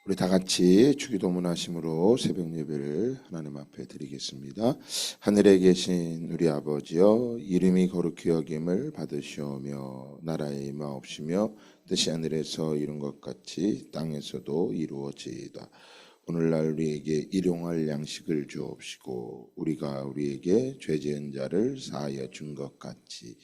우리 다 같이 주기도문 하심으로 새벽 예배를 하나님 앞에 드리겠습니다. 하늘에 계신 우리 아버지여, 이름이 거룩히 여김을 받으시오며 나라의 임하옵시며 뜻이 하늘에서 이룬 것 같이 땅에서도 이루어지이다. 오늘날 우리에게 일용할 양식을 주옵시고 우리가 우리에게 죄 지은 자를 사하여 준 것 같이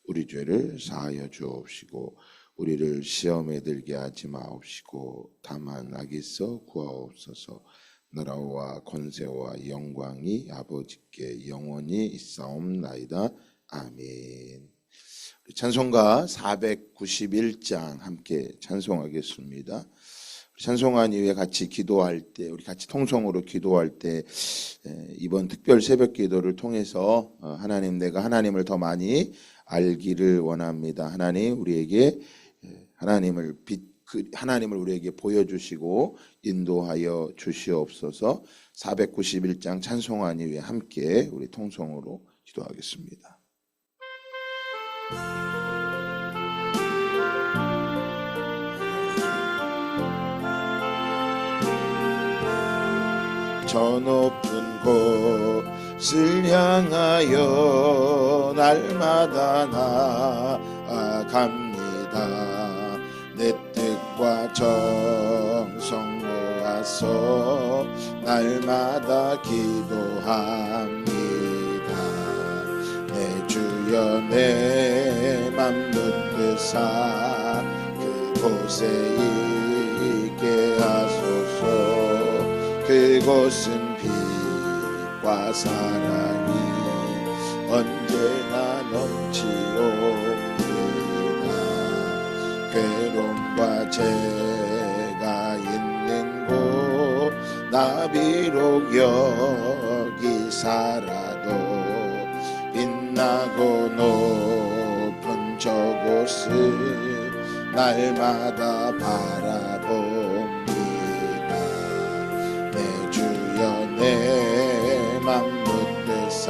우리 죄를 사하여 주옵시고 우리를 시험에 들게 하지 마옵시고 다만 악에서 구하옵소서. 나라와 권세와 영광이 아버지께 영원히 있사옵나이다. 아멘. 찬송가 491장 함께 찬송하겠습니다. 찬송한 이후에 같이 기도할 때, 우리 같이 통성으로 기도할 때 이번 특별 새벽 기도를 통해서 하나님, 내가 하나님을 더 많이 알기를 원합니다. 하나님, 우리에게 하나님을 우리에게 보여주시고 인도하여 주시옵소서. 491장 찬송한 이후에 함께 우리 통성으로 기도하겠습니다. 저 높은 곳을 향하여 날마다 나아갑니다. 내 뜻과 정성 모아서 날마다 기도합니다. 내 주여 내 맘 붙드사 그곳에 있게 하소서. 그곳은 빛과 사랑이 언제나 넘치옵니다. 괴로움과 죄가 있는 곳 나 비록 여기 살아도 빛나고 높은 저곳을 날마다 바라봅니다. 내 주여 내 맘 붙드사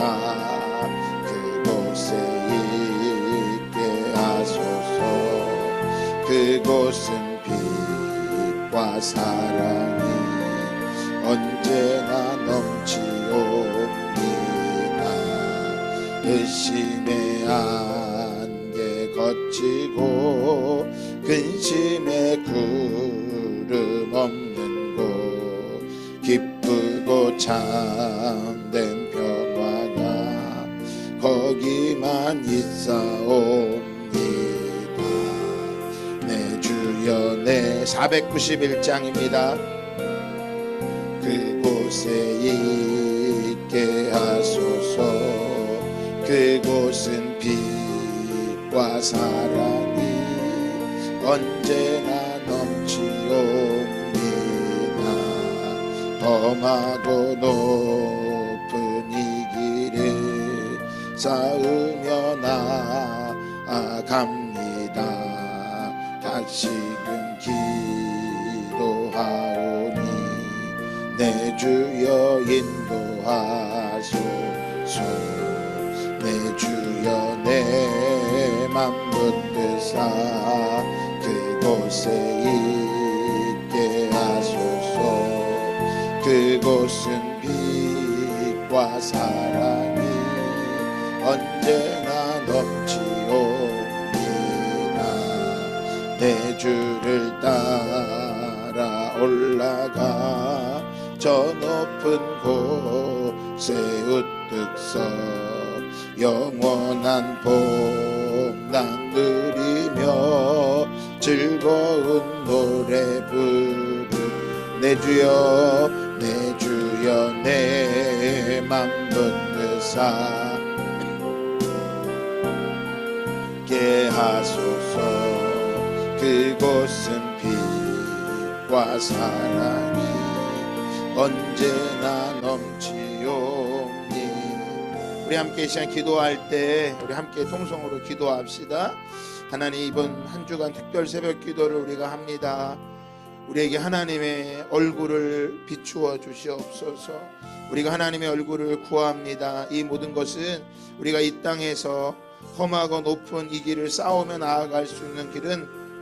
그곳에 있게 하소서. 그곳은 빛과 사랑이 언제나 넘치옵니다. 의심의 안개 거치고 근심의 구름 없는 곳 기쁘고 참된 평화가 거기만 있사옵니다. 내 주여 내 491장입니다. 그곳에 있게 하소서. 그곳은 빛과 사랑이 언제나 넘치옵니다. 험하고 높은 이 길을 쌓으며 나아갑니다. 다시금 기도하오니 내 주여 인도하소서. 내 주여 내 맘 붙드사 그곳에 있게 하소서. 그곳은 빛과 사랑이 언제나 넘치옵니다. 내 주를 따라 올라가 저 높은 곳에 우뚝 서 영원한 봄난 누리며 즐거운 노래 부르. 내 주여 내 주여 내 맘 붙드사 게 하소서. 그곳은 빛과 사랑이 언제나 넘치옵니. 우리 함께 이 시간 기도할 때 우리 함께 통성으로 기도합시다. 하나님, 이번 한 주간 특별 새벽 기도를 우리가 합니다. 우리에게 하나님의 얼굴을 비추어 주시옵소서. 우리가 하나님의 얼굴을 구합니다. 이 모든 것은 우리가 이 땅에서 험하고 높은 이 길을 싸우며 나아갈 수 있는 길은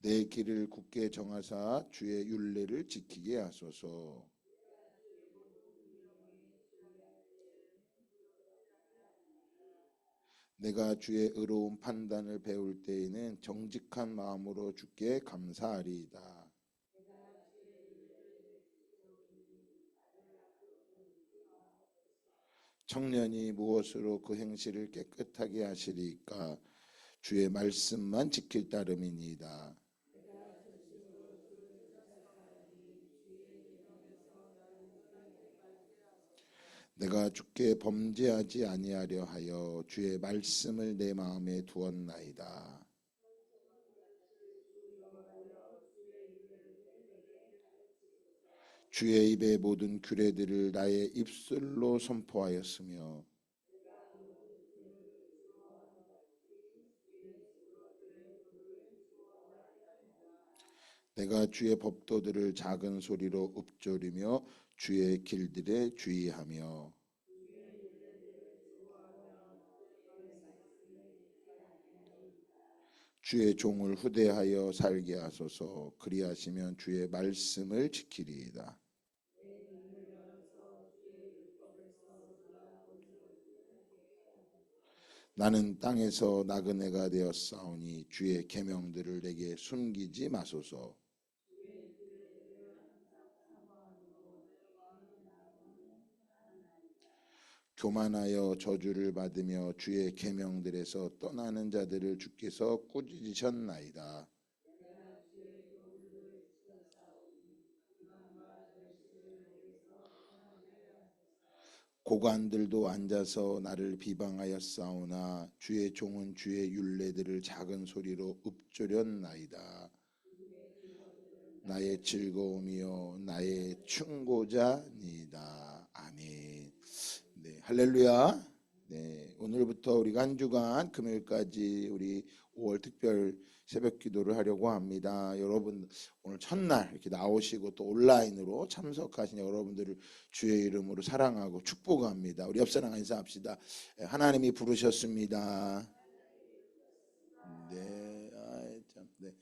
내 길을 굳게 정하사 주의 율례를 지키게 하소서. 내가 주의 의로운 판단을 배울 때에는 정직한 마음으로 주께 감사하리이다. 청년이 무엇으로 그 행실을 깨끗하게 하시리까? 주의 말씀만 지킬 따름이니이다. 내가 주께 범죄하지 아니하려 하여 주의 말씀을 내 마음에 두었나이다. 주의 입의 모든 규례들을 나의 입술로 선포하였으며 내가 주의 법도들을 작은 소리로 읊조리며 주의 길들에 주의하며 주의 종을 후대하여 살게 하소서. 그리하시면 주의 말씀을 지키리이다. 나는 땅에서 나그네가 되었사오니 주의 계명들을 내게 숨기지 마소서. 교만하여 저주를 받으며 주의 계명들에서 떠나는 자들을 주께서 꾸짖으셨나이다. 고관들도 앉아서 나를 비방하였사오나 주의 종은 주의 율례들을 작은 소리로 읊조렸나이다. 나의 즐거움이요 나의 충고자니이다. 아멘. 네, 할렐루야. 네, 오늘부터 우리가 한 주간 금요일까지 우리 5월 특별 새벽 기도를 하려고 합니다. 여러분 오늘 첫날 이렇게 나오시고 또 온라인으로 참석하신 여러분들을 주의 이름으로 사랑하고 축복합니다. 우리 옆 사람 인사합시다. 하나님이 부르셨습니다. 네, 참, 네.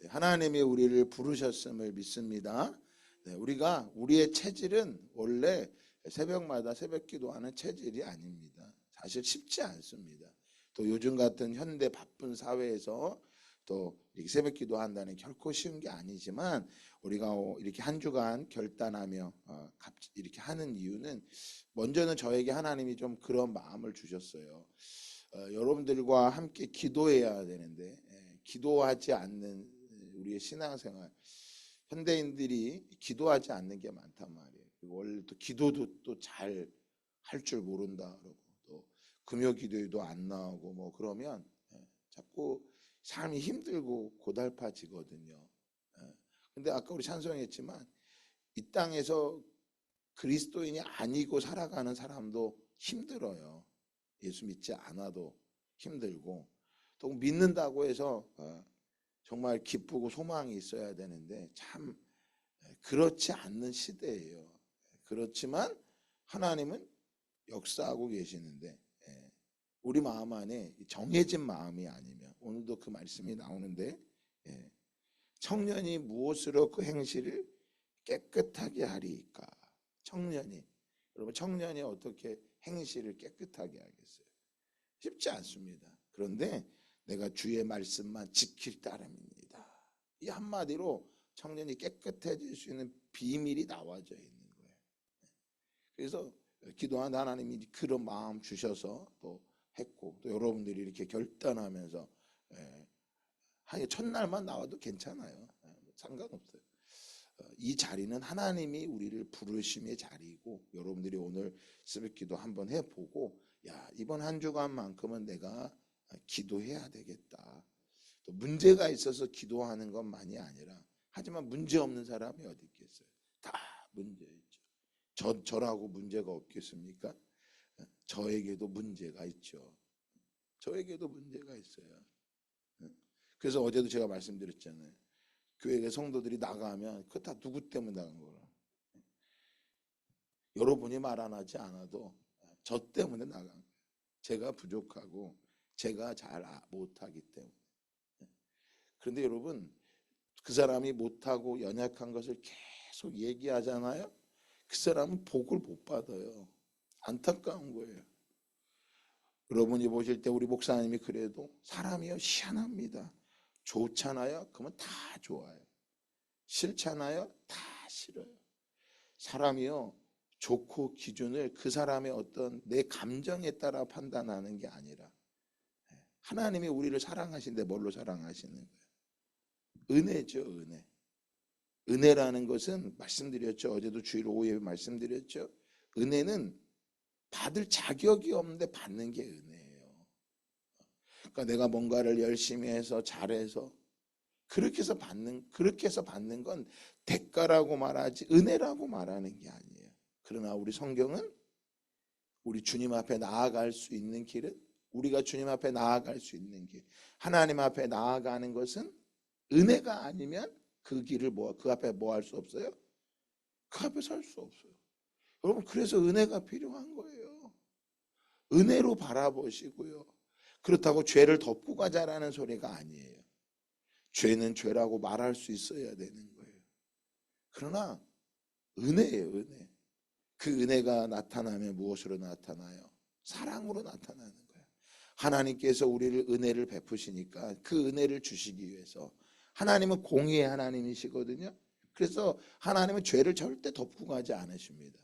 하나님이 우리를 부르셨음을 믿습니다. 네, 우리가 우리의 체질은 원래 새벽마다 새벽 기도하는 체질이 아닙니다. 사실 쉽지 않습니다. 또 요즘 같은 현대 바쁜 사회에서 또 이렇게 새벽 기도한다는 게 결코 쉬운 게 아니지만 우리가 이렇게 한 주간 결단하며 이렇게 하는 이유는 먼저는 저에게 하나님이 좀 그런 마음을 주셨어요. 여러분들과 함께 기도해야 되는데 기도하지 않는 우리의 신앙생활 현대인들이 기도하지 않는 게 많단 말이에요. 그리고 원래 또 기도도 또 잘 할 줄 모른다 그러고 또 금요 기도에도 안 나오고 뭐 그러면 자꾸 삶이 힘들고 고달파지거든요. 근데 아까 우리 찬송했지만 이 땅에서 그리스도인이 아니고 살아가는 사람도 힘들어요. 예수 믿지 않아도 힘들고 또 믿는다고 해서 정말 기쁘고 소망이 있어야 되는데 참 그렇지 않는 시대예요. 그렇지만 하나님은 역사하고 계시는데 우리 마음 안에 정해진 마음이 아니면 오늘도 그 말씀이 나오는데 청년이 무엇으로 그 행실을 깨끗하게 하리까? 청년이 여러분 청년이 어떻게 행실을 깨끗하게 하겠어요? 쉽지 않습니다. 그런데 내가 주의 말씀만 지킬 따름입니다. 이 한마디로 청년이 깨끗해질 수 있는 비밀이 나와져 있는 거예요. 그래서 기도한 하나님이 그런 마음 주셔서 또 했고 또 여러분들이 이렇게 결단하면서 한 첫날만 나와도 괜찮아요. 상관없어요. 이 자리는 하나님이 우리를 부르심의 자리이고 여러분들이 오늘 새벽 기도 한번 해보고 야 이번 한 주간만큼은 내가 기도해야 되겠다. 또 문제가 있어서 기도하는 것만이 아니라 하지만 문제 없는 사람이 어디 있겠어요. 다 문제 있죠. 저라고 문제가 없겠습니까? 저에게도 문제가 있죠. 저에게도 문제가 있어요. 그래서 어제도 제가 말씀드렸잖아요. 교회 성도들이 나가면 그거 다 누구 때문에 나간 거라. 여러분이 말 안 하지 않아도 저 때문에 나간 거예요. 제가 부족하고 제가 잘 못하기 때문에. 그런데 여러분 그 사람이 못하고 연약한 것을 계속 얘기하잖아요. 그 사람은 복을 못 받아요. 안타까운 거예요. 여러분이 보실 때 우리 목사님이 그래도 사람이요 희한합니다. 좋잖아요. 그러면 다 좋아요. 싫잖아요. 다 싫어요. 사람이요 좋고 기준을 그 사람의 어떤 내 감정에 따라 판단하는 게 아니라 하나님이 우리를 사랑하신데 뭘로 사랑하시는 거예요? 은혜죠, 은혜. 은혜라는 것은 말씀드렸죠. 어제도 주일 오후에 말씀드렸죠. 은혜는 받을 자격이 없는데 받는 게 은혜예요. 그러니까 내가 뭔가를 열심히 해서 잘해서 그렇게 해서 받는 건 대가라고 말하지 은혜라고 말하는 게 아니에요. 그러나 우리 성경은 우리 주님 앞에 나아갈 수 있는 길은 우리가 주님 앞에 나아갈 수 있는 길, 하나님 앞에 나아가는 것은 은혜가 아니면 그 길을 그 앞에 뭐 할 수 없어요? 그 앞에 설 수 없어요. 여러분 그래서 은혜가 필요한 거예요. 은혜로 바라보시고요. 그렇다고 죄를 덮고 가자라는 소리가 아니에요. 죄는 죄라고 말할 수 있어야 되는 거예요. 그러나 은혜예요, 은혜. 그 은혜가 나타나면 무엇으로 나타나요? 사랑으로 나타나는 거예요. 하나님께서 우리를 은혜를 베푸시니까 그 은혜를 주시기 위해서 하나님은 공의의 하나님이시거든요. 그래서 하나님은 죄를 절대 덮고 가지 않으십니다.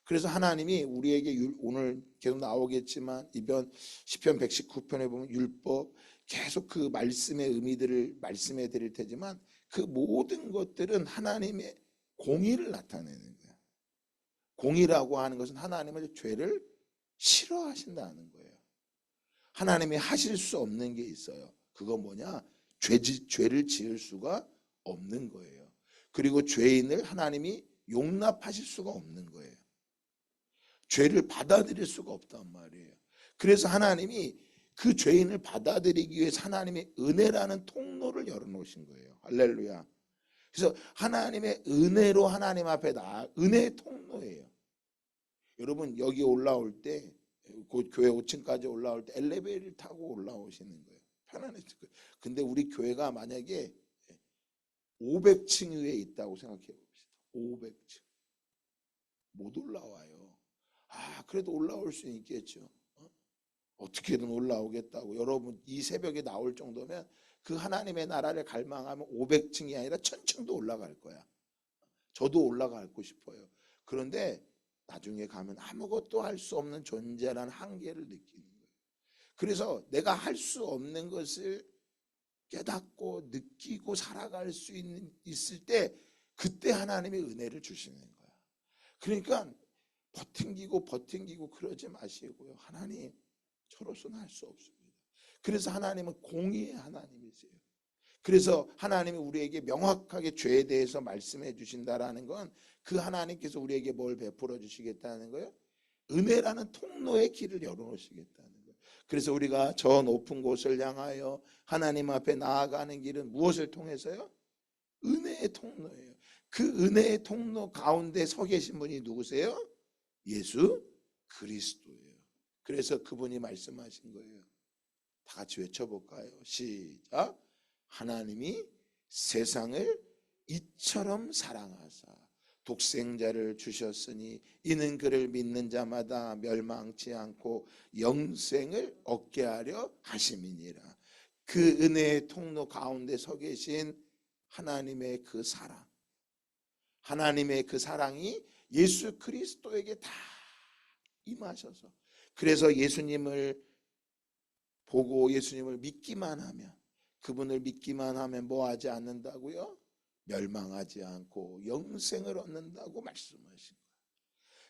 그래서 하나님이 우리에게 오늘 계속 나오겠지만 이번 시편 119편에 보면 율법 계속 그 말씀의 의미들을 말씀해 드릴 테지만 그 모든 것들은 하나님의 공의를 나타내는 거예요. 공의라고 하는 것은 하나님은 죄를 싫어하신다는 거예요. 하나님이 하실 수 없는 게 있어요. 그건 뭐냐? 죄를 지을 수가 없는 거예요. 그리고 죄인을 하나님이 용납하실 수가 없는 거예요. 죄를 받아들일 수가 없단 말이에요. 그래서 하나님이 그 죄인을 받아들이기 위해서 하나님의 은혜라는 통로를 열어놓으신 거예요. 할렐루야. 그래서 하나님의 은혜로 하나님 앞에 은혜의 통로예요. 여러분 여기 올라올 때 그 교회 5층까지 올라올 때 엘리베이터를 타고 올라오시는 거예요. 편안했을 거예요. 근데 우리 교회가 만약에 500층 위에 있다고 생각해 봅시다. 500층. 못 올라와요. 그래도 올라올 수 있겠죠. 어떻게든 올라오겠다고. 여러분 이 새벽에 나올 정도면 그 하나님의 나라를 갈망하면 500층이 아니라 1000층도 올라갈 거야. 저도 올라가고 싶어요. 그런데 나중에 가면 아무것도 할 수 없는 존재라는 한계를 느끼는 거예요. 그래서 내가 할 수 없는 것을 깨닫고 느끼고 살아갈 수 있을 때 그때 하나님의 은혜를 주시는 거야. 그러니까 버팅기고 그러지 마시고요. 하나님 저로서는 할 수 없습니다. 그래서 하나님은 공의의 하나님이세요. 그래서 하나님이 우리에게 명확하게 죄에 대해서 말씀해 주신다라는 건 그 하나님께서 우리에게 뭘 베풀어 주시겠다는 거예요? 은혜라는 통로의 길을 열어놓으시겠다는 거예요. 그래서 우리가 저 높은 곳을 향하여 하나님 앞에 나아가는 길은 무엇을 통해서요? 은혜의 통로예요. 그 은혜의 통로 가운데 서 계신 분이 누구세요? 예수 그리스도예요. 그래서 그분이 말씀하신 거예요. 다 같이 외쳐볼까요? 시작. 하나님이 세상을 이처럼 사랑하사 독생자를 주셨으니 이는 그를 믿는 자마다 멸망치 않고 영생을 얻게 하려 하심이니라. 그 은혜의 통로 가운데 서 계신 하나님의 그 사랑, 하나님의 그 사랑이 예수 그리스도에게 다 임하셔서, 그래서 예수님을 보고 예수님을 믿기만 하면, 그분을 믿기만 하면 뭐 하지 않는다고요? 멸망하지 않고 영생을 얻는다고 말씀하신 거예요.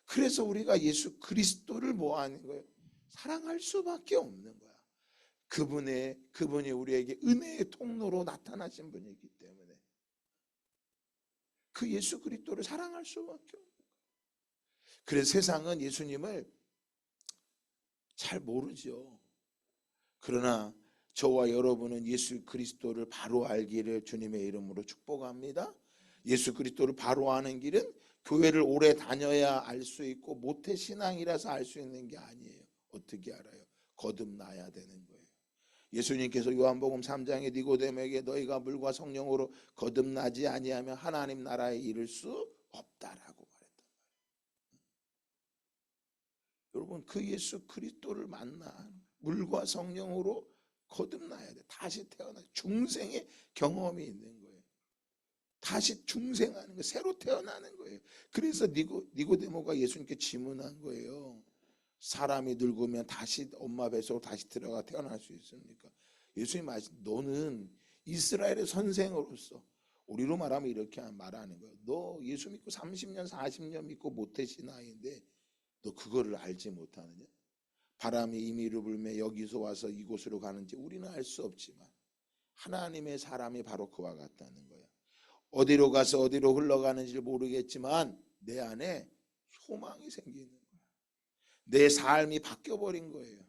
그래서 우리가 예수 그리스도를 뭐 하는 거예요? 사랑할 수밖에 없는 거야. 그분이 우리에게 은혜의 통로로 나타나신 분이기 때문에 그 예수 그리스도를 사랑할 수밖에 없는 거예요. 그래서 세상은 예수님을 잘 모르죠. 그러나 저와 여러분은 예수 그리스도를 바로 알기를 주님의 이름으로 축복합니다. 예수 그리스도를 바로 아는 길은 교회를 오래 다녀야 알 수 있고 모태신앙이라서 알 수 있는 게 아니에요. 어떻게 알아요? 거듭나야 되는 거예요. 예수님께서 요한복음 3장에 니고데모에게 너희가 물과 성령으로 거듭나지 아니하면 하나님 나라에 이를 수 없다라고 말했단 말이에요. 여러분 그 예수 그리스도를 만나 물과 성령으로 거듭나야 돼. 다시 태어나 중생의 경험이 있는 거예요. 다시 중생하는 거예요. 새로 태어나는 거예요. 그래서 니고데모가 예수님께 질문한 거예요. 사람이 늙으면 다시 엄마 뱃속으로 다시 들어가 태어날 수 있습니까? 예수님 말씀, 너는 이스라엘의 선생으로서, 우리로 말하면 이렇게 말하는 거예요. 너 예수 믿고 30년 40년 믿고 모태신 아이인데 너 그거를 알지 못하느냐? 바람이 임의로 불며 여기서 와서 이곳으로 가는지 우리는 알 수 없지만 하나님의 사람이 바로 그와 같다는 거야. 어디로 가서 어디로 흘러가는지 모르겠지만 내 안에 소망이 생기는 거야. 내 삶이 바뀌어버린 거예요.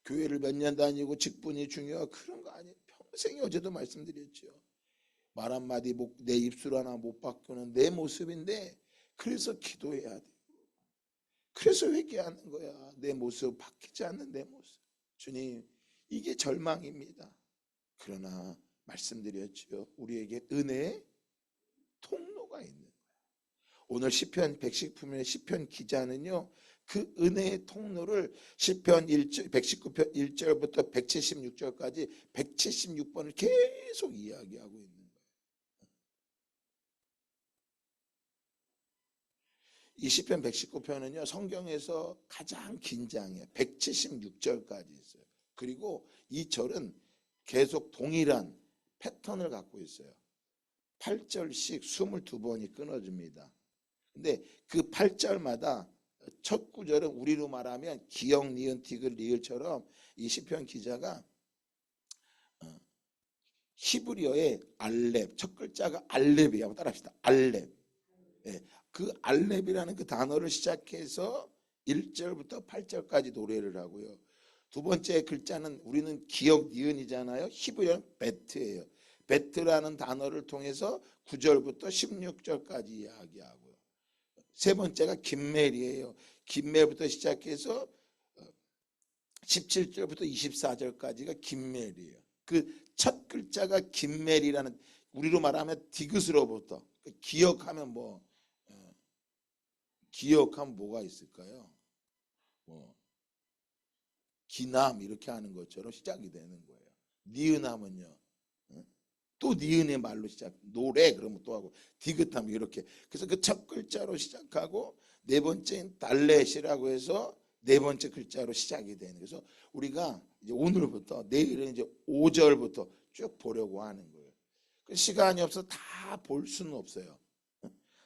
교회를 몇 년 다니고 직분이 중요하고 그런 거 아니에요. 평생이 어제도 말씀드렸죠. 말 한마디 내 입술 하나 못 바꾸는 내 모습인데 그래서 기도해야 돼. 그래서 회개하는 거야. 내 모습 바뀌지 않는 내 모습. 주님, 이게 절망입니다. 그러나 말씀드렸죠. 우리에게 은혜의 통로가 있는 거야. 오늘 시편 119편의 시편 기자는요. 그 은혜의 통로를 시편 119편 1절부터 176절까지 176번을 계속 이야기하고 있는 거예요. 이 시편 119편은요. 성경에서 가장 긴 장이에요. 176절까지 있어요. 그리고 이 절은 계속 동일한 패턴을 갖고 있어요. 8절씩 22번이 끊어집니다. 근데 그 8절마다 첫 구절은 우리로 말하면 기역, 니은, 디귿, 리을처럼 이 시편 기자가 히브리어의 알렙, 첫 글자가 알렙이야. 한번 따라합시다. 알렙. 예, 그 알렙이라는 그 단어를 시작해서 1절부터 8절까지 노래를 하고요. 두 번째 글자는 우리는 기역, 니은이잖아요. 히브리어는 베트예요. 베트라는 단어를 통해서 9절부터 16절까지 이야기하고요. 세 번째가 김멜이에요. 김멜부터 시작해서 17절부터 24절까지가 김멜이에요. 그 첫 글자가 김멜이라는, 우리로 말하면 디귿으로부터, 기억하면 기억하면 뭐가 있을까요? 기남 이렇게 하는 것처럼 시작이 되는 거예요. 니은하면요. 또 니은의 말로 시작. 노래 그러면 또 하고 디귿하면 이렇게. 그래서 그 첫 글자로 시작하고 네 번째는 달렛이라고 해서 네 번째 글자로 시작이 되는. 그래서 우리가 이제 오늘부터 내일은 이제 5절부터 쭉 보려고 하는 거예요. 시간이 없어서 다 볼 수는 없어요.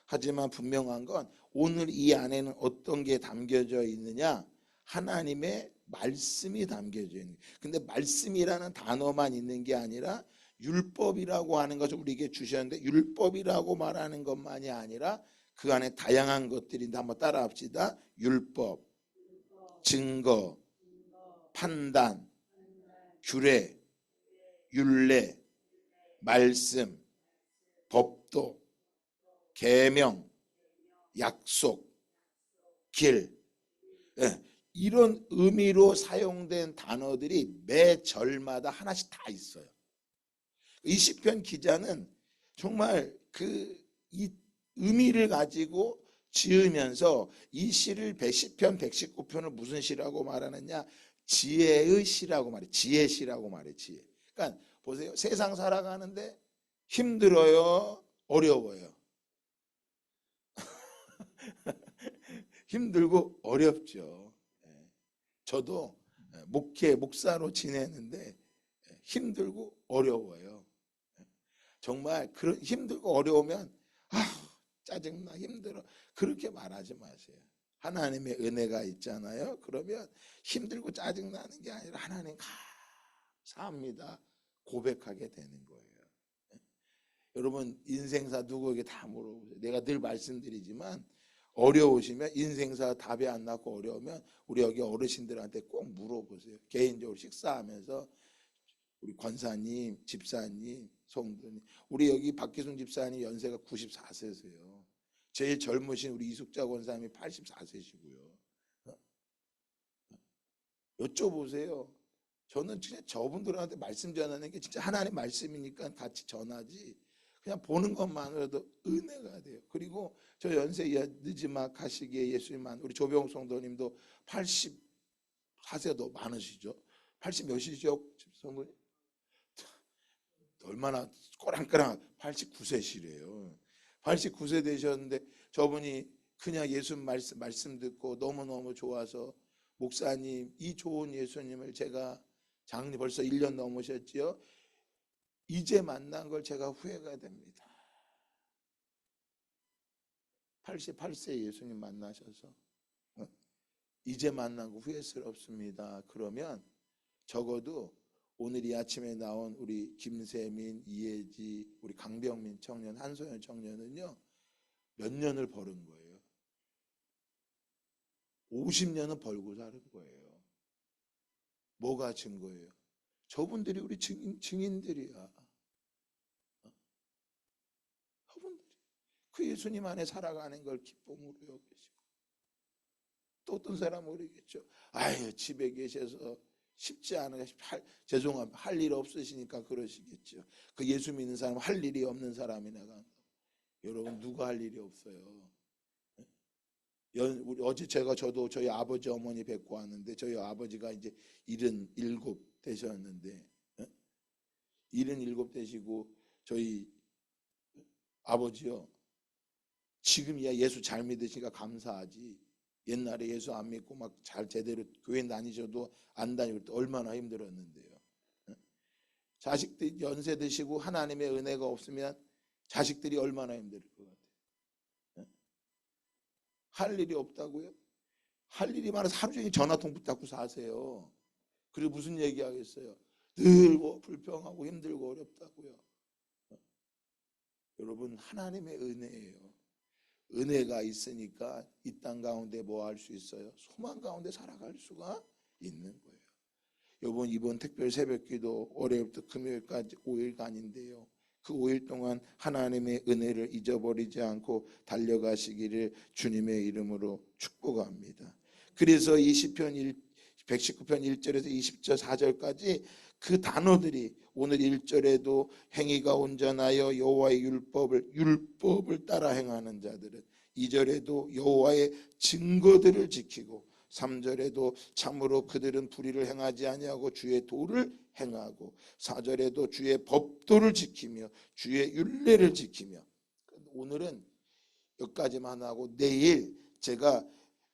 하지만 분명한 건 오늘 이 안에는 어떤 게 담겨져 있느냐? 하나님의 말씀이 담겨져 있는. 근데 말씀이라는 단어만 있는 게 아니라 율법이라고 하는 것을 우리에게 주셨는데, 율법이라고 말하는 것만이 아니라 그 안에 다양한 것들이 한번 따라합시다. 율법, 증거, 판단, 규례, 율례, 말씀, 법도, 계명, 약속, 길. 예, 이런 의미로 사용된 단어들이 매 절마다 하나씩 다 있어요. 이 시편 기자는 정말 이 의미를 가지고 지으면서 이 시를 시편 119편을 무슨 시라고 말하느냐? 지혜의 시라고 말해. 지혜 시라고 말해. 지혜. 그러니까 보세요. 세상 살아가는데 힘들어요, 어려워요. 힘들고 어렵죠. 저도 목사로 지내는데 힘들고 어려워요. 정말 그런 힘들고 어려우면 짜증나, 힘들어, 그렇게 말하지 마세요. 하나님의 은혜가 있잖아요. 그러면 힘들고 짜증나는 게 아니라 하나님 감사합니다 고백하게 되는 거예요. 여러분 인생사 누구에게 다 물어보세요. 내가 늘 말씀드리지만 어려우시면, 인생사 답이 안 나고 어려우면 우리 여기 어르신들한테 꼭 물어보세요. 개인적으로 식사하면서 우리 권사님, 집사님, 성도님, 우리 여기 박기순 집사님 연세가 94세세요. 제일 젊으신 우리 이숙자 권사님이 84세시고요. 여쭤보세요. 저는 진짜 저분들한테 말씀 전하는 게 진짜 하나님 말씀이니까 같이 전하지, 그냥 보는 것만으로도 은혜가 돼요. 그리고 저 연세 늦지막 하시기에 예수님만, 우리 조병 성도님도 4세도 많으시죠? 80 몇이죠? 성분이 얼마나 꼬랑꼬랑 89세시래요. 89세 되셨는데 저분이 그냥 예수 말씀 듣고 너무너무 좋아서 목사님 이 좋은 예수님을 제가 장례 벌써 1년 넘으셨지요? 이제 만난 걸 제가 후회가 됩니다. 88세 예수님 만나셔서 이제 만난 거 후회스럽습니다. 그러면 적어도 오늘 이 아침에 나온 우리 김세민, 이혜지, 우리 강병민 청년, 한소연 청년은요 몇 년을 벌은 거예요. 50년은 벌고 사는 거예요. 뭐가 증거예요? 저분들이 우리 증인들이야. 저분들이 그 예수님 안에 살아가는 걸 기쁨으로 여기시고 또 어떤 사람 모르겠죠. 아유 집에 계셔서 쉽지 않아요. 죄송합니다. 할 일 없으시니까 그러시겠죠. 그 예수 믿는 사람 할 일이 없는 사람이나 간다. 여러분 누가 할 일이 없어요. 어제 저도 저희 아버지 어머니 뵙고 왔는데 저희 아버지가 이제 77 되셨는데 77 되시고 저희 아버지요 지금이야 예수 잘 믿으시니까 감사하지 옛날에 예수 안 믿고 막 잘 제대로 교회 다니셔도 안 다니고 얼마나 힘들었는데요. 자식들 연세 드시고 하나님의 은혜가 없으면 자식들이 얼마나 힘들 것 같아요. 할 일이 없다고요? 할 일이 많아서 하루 종일 전화통 붙잡고 사세요. 그리고 무슨 얘기하겠어요? 늘 뭐 불평하고 힘들고 어렵다고요. 여러분 하나님의 은혜예요. 은혜가 있으니까 이 땅 가운데 뭐 할 수 있어요? 소망 가운데 살아갈 수가 있는 거예요. 이번 특별 새벽기도 월요일부터 금요일까지 5일간인데요. 그 5일 동안 하나님의 은혜를 잊어버리지 않고 달려가시기를 주님의 이름으로 축복합니다. 그래서 이 시편 119편 1절에서 20절 4절까지 그 단어들이 오늘 1절에도 행위가 온전하여 여호와의 율법을 따라 행하는 자들은 2절에도 여호와의 증거들을 지키고 3절에도 참으로 그들은 불의를 행하지 아니하고 주의 도를 행하고 4절에도 주의 법도를 지키며 주의 율례를 지키며 오늘은 여기까지만 하고 내일 제가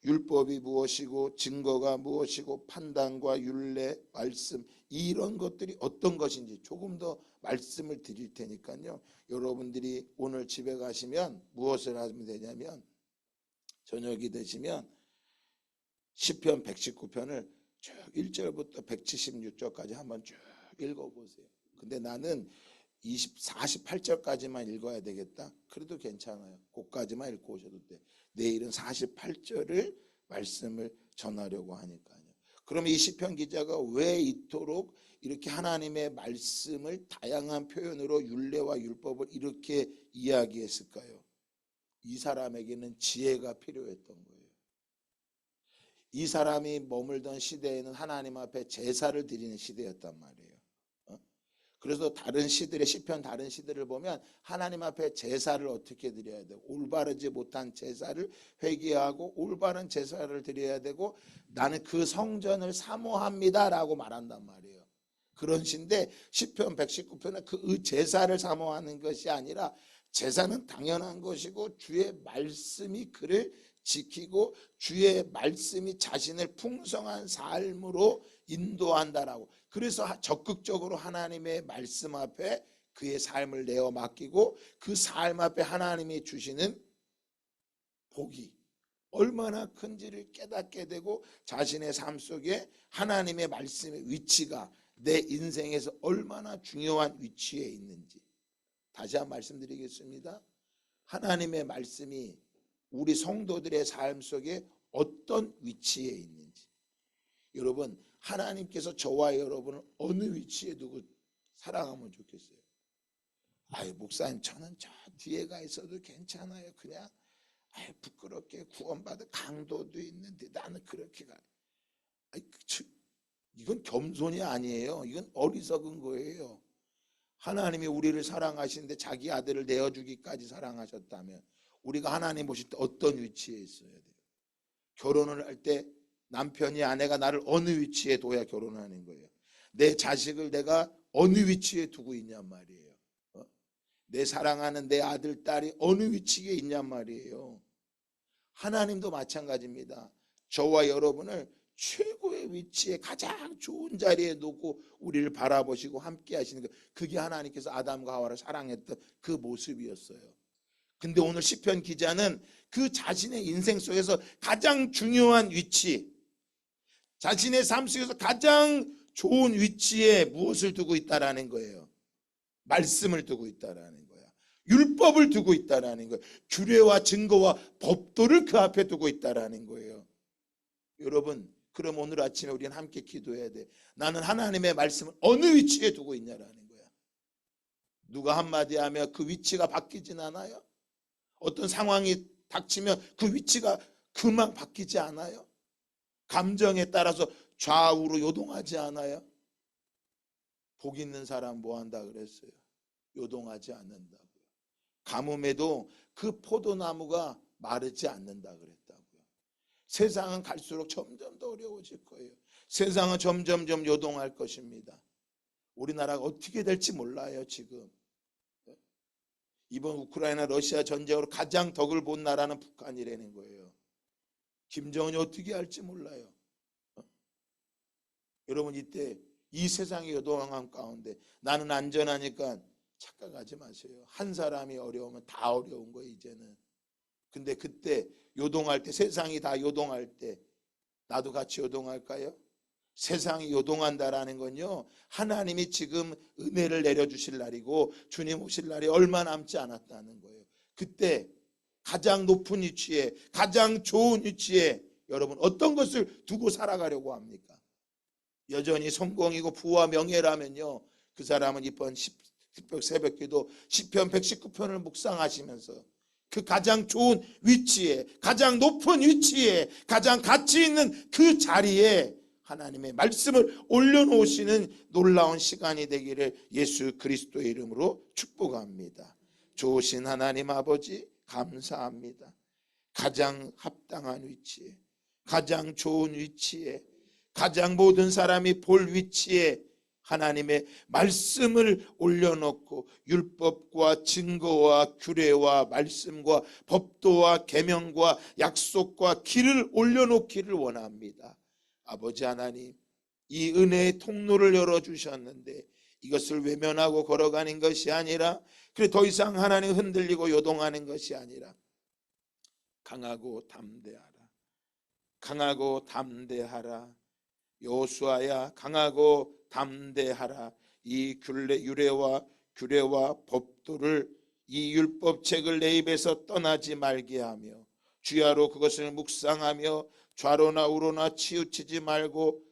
율법이 무엇이고 증거가 무엇이고 판단과 율례, 말씀 이런 것들이 어떤 것인지 조금 더 말씀을 드릴 테니까요. 여러분들이 오늘 집에 가시면 무엇을 하면 되냐면 저녁이 되시면 시편 119편을 쭉 1절부터 176절까지 한번 쭉 읽어보세요. 근데 나는 48절까지만 읽어야 되겠다. 그래도 괜찮아요. 그까지만 읽고 오셔도 돼. 내일은 48절을 말씀을 전하려고 하니까요. 그럼 이 시편 기자가 왜 이토록 이렇게 하나님의 말씀을 다양한 표현으로 율례와 율법을 이렇게 이야기했을까요? 이 사람에게는 지혜가 필요했던 거예요. 이 사람이 머물던 시대에는 하나님 앞에 제사를 드리는 시대였단 말이에요. 그래서 다른 시들의 시편 다른 시들을 보면 하나님 앞에 제사를 어떻게 드려야 되고 올바르지 못한 제사를 회개하고 올바른 제사를 드려야 되고 나는 그 성전을 사모합니다라고 말한단 말이에요. 그런 시인데 시편 119편은 그 제사를 사모하는 것이 아니라 제사는 당연한 것이고 주의 말씀이 그를 지키고 주의 말씀이 자신을 풍성한 삶으로 인도한다라고. 그래서 적극적으로 하나님의 말씀 앞에 그의 삶을 내어 맡기고 그 삶 앞에 하나님이 주시는 복이 얼마나 큰지를 깨닫게 되고 자신의 삶 속에 하나님의 말씀의 위치가 내 인생에서 얼마나 중요한 위치에 있는지 다시 한번 말씀드리겠습니다. 하나님의 말씀이 우리 성도들의 삶 속에 어떤 위치에 있는지. 여러분 하나님께서 저와 여러분을 어느 위치에 두고 사랑하면 좋겠어요? 아유 목사님 저는 저 뒤에 가 있어도 괜찮아요. 그냥 아유 부끄럽게 구원받을 강도도 있는데 나는 그렇게 가. 이건 겸손이 아니에요. 이건 어리석은 거예요. 하나님이 우리를 사랑하시는데 자기 아들을 내어주기까지 사랑하셨다면 우리가 하나님 보실 때 어떤 위치에 있어야 돼요? 결혼을 할 때 남편이 아내가 나를 어느 위치에 둬야 결혼하는 거예요. 내 자식을 내가 어느 위치에 두고 있냔 말이에요. 내 사랑하는 내 아들, 딸이 어느 위치에 있냔 말이에요. 하나님도 마찬가지입니다. 저와 여러분을 최고의 위치에 가장 좋은 자리에 놓고 우리를 바라보시고 함께 하시는 것, 그게 하나님께서 아담과 하와를 사랑했던 그 모습이었어요. 근데 오늘 시편 기자는 그 자신의 인생 속에서 가장 중요한 위치, 자신의 삶 속에서 가장 좋은 위치에 무엇을 두고 있다라는 거예요. 말씀을 두고 있다라는 거야. 율법을 두고 있다라는 거예요. 규례와 증거와 법도를 그 앞에 두고 있다라는 거예요. 여러분, 그럼 오늘 아침에 우리는 함께 기도해야 돼. 나는 하나님의 말씀을 어느 위치에 두고 있냐라는 거야. 누가 한마디 하면 그 위치가 바뀌진 않아요. 어떤 상황이 닥치면 그 위치가 금방 바뀌지 않아요. 감정에 따라서 좌우로 요동하지 않아요. 복 있는 사람 뭐 한다 그랬어요? 요동하지 않는다고요. 가뭄에도 그 포도나무가 마르지 않는다 그랬다고요. 세상은 갈수록 점점 더 어려워질 거예요. 세상은 점점점 요동할 것입니다. 우리나라가 어떻게 될지 몰라요. 지금 이번 우크라이나 러시아 전쟁으로 가장 덕을 본 나라는 북한이라는 거예요. 김정은이 어떻게 할지 몰라요. 여러분, 이때 이 세상의 요동함 가운데 나는 안전하니까 착각하지 마세요. 한 사람이 어려우면 다 어려운 거예요, 이제는. 근데 그때 요동할 때, 세상이 다 요동할 때 나도 같이 요동할까요? 세상이 요동한다라는 건요, 하나님이 지금 은혜를 내려주실 날이고 주님 오실 날이 얼마 남지 않았다는 거예요. 그때 가장 높은 위치에, 가장 좋은 위치에 여러분 어떤 것을 두고 살아가려고 합니까? 여전히 성공이고 부와 명예라면요, 그 사람은 이번 특별 새벽기도 시편 119편을 묵상하시면서 그 가장 좋은 위치에, 가장 높은 위치에, 가장 가치 있는 그 자리에 하나님의 말씀을 올려놓으시는 놀라운 시간이 되기를 예수 그리스도의 이름으로 축복합니다. 좋으신 하나님 아버지 감사합니다. 가장 합당한 위치에, 가장 좋은 위치에, 가장 모든 사람이 볼 위치에 하나님의 말씀을 올려놓고 율법과 증거와 규례와 말씀과 법도와 계명과 약속과 길을 올려놓기를 원합니다. 아버지 하나님, 이 은혜의 통로를 열어주셨는데 이것을 외면하고 걸어가는 것이 아니라, 그래 더 이상 하나님 흔들리고 요동하는 것이 아니라 강하고 담대하라, 강하고 담대하라. 여호수아야, 강하고 담대하라. 이 유례와 규례와 법도를, 이 율법책을 내 입에서 떠나지 말게 하며 주야로 그것을 묵상하며 좌로나 우로나 치우치지 말고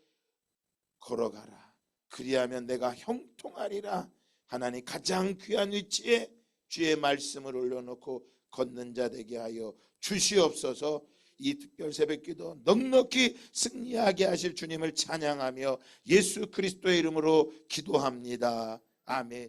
걸어가라. 그리하면 내가 형통하리라. 하나님, 가장 귀한 위치에 주의 말씀을 올려놓고 걷는 자 되게 하여 주시옵소서. 이 특별 새벽기도 넉넉히 승리하게 하실 주님을 찬양하며 예수 그리스도의 이름으로 기도합니다. 아멘.